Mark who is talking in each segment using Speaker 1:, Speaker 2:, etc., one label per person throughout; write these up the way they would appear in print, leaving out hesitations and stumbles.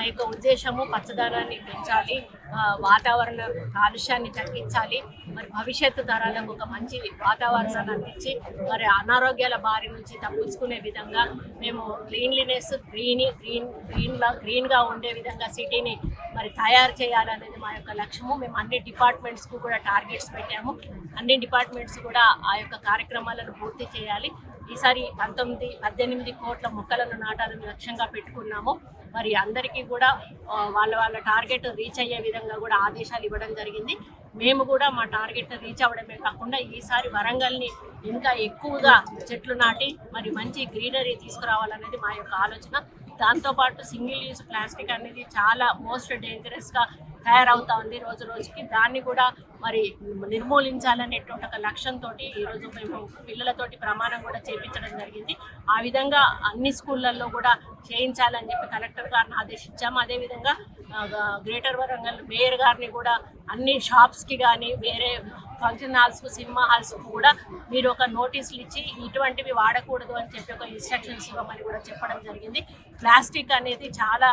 Speaker 1: యొక్క ఉద్దేశము పచ్చదనాన్ని పెంచాలి, వాతావరణ కాలుష్యాన్ని తగ్గించాలి, మరి భవిష్యత్తు తరాలకు ఒక మంచి వాతావరణాన్ని అందించి మరి అనారోగ్యాల బారి నుంచి తప్పించుకునే విధంగా మేము క్లీన్లీనెస్ గ్రీన్గా ఉండే విధంగా సిటీని మరి తయారు చేయాలనేది మా యొక్క లక్ష్యము. మేము అన్ని డిపార్ట్మెంట్స్కు కూడా టార్గెట్స్ పెట్టాము. అన్ని డిపార్ట్మెంట్స్ కూడా ఆ యొక్క కార్యక్రమాలను పూర్తి చేయాలి. ఈసారి 18 కోట్ల మొక్కలను నాటాలని లక్ష్యంగా పెట్టుకున్నాము. మరి అందరికీ కూడా వాళ్ళ టార్గెట్ రీచ్ అయ్యే విధంగా కూడా ఆదేశాలు ఇవ్వడం జరిగింది. మేము కూడా మా టార్గెట్ రీచ్ అవ్వడమే కాకుండా ఈసారి వరంగల్ని ఇంకా ఎక్కువగా చెట్లు నాటి మరి మంచి గ్రీనరీ తీసుకురావాలనేది మా యొక్క ఆలోచన. దాంతోపాటు సింగిల్ యూజ్ ప్లాస్టిక్ అనేది చాలా మోస్ట్ డేంజరస్గా తయారవుతా ఉంది రోజు రోజుకి. దాన్ని కూడా మరి నిర్మూలించాలనేటువంటి ఒక లక్ష్యంతో ఈరోజు మేము పిల్లలతోటి ప్రమాణం కూడా చేయించడం జరిగింది. ఆ విధంగా అన్ని స్కూళ్ళల్లో కూడా చేయించాలని చెప్పి కలెక్టర్ గారిని ఆదేశించాము. అదేవిధంగా గ్రేటర్ వరంగల్ మేయర్ గారిని కూడా అన్ని షాప్స్కి కానీ వేరే ఫంక్షన్ హాల్స్కు సినిమా హాల్స్కు కూడా మీరు ఒక నోటీసులు ఇచ్చి ఇటువంటివి వాడకూడదు అని చెప్పి ఒక ఇన్స్ట్రక్షన్స్ ఇవ్వమని కూడా చెప్పడం జరిగింది. ప్లాస్టిక్ అనేది చాలా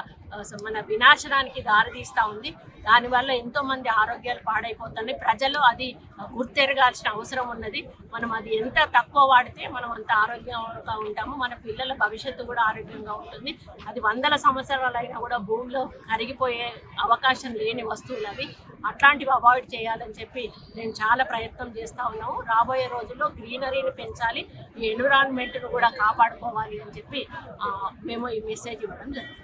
Speaker 1: మన వినాశనానికి దారితీస్తూ ఉంది. దానివల్ల ఎంతోమంది ఆరోగ్యాలు పాడైపోతున్నాయి. ప్రజలు అది గుర్తెరగాల్సిన అవసరం ఉన్నది. మనం అది ఎంత తక్కువ వాడితే మనం అంత ఆరోగ్యంగా ఉంటాము. మన పిల్లల భవిష్యత్తు కూడా ఆరోగ్యంగా ఉంటుంది. అది 100 సంవత్సరాలైనా కూడా భూమిలో కరిగిపోయే అవకాశం లేని వస్తువులు అవి. అట్లాంటివి అవాయిడ్ చేయాలని చెప్పి నేను చాలా ప్రయత్నం చేస్తూ ఉన్నాము. రాబోయే రోజుల్లో గ్రీనరీని పెంచాలి, ఈ ఎన్విరాన్మెంట్ను కూడా కాపాడుకోవాలి అని చెప్పి మేము ఈ మెసేజ్ ఇవ్వడం జరుగుతుంది.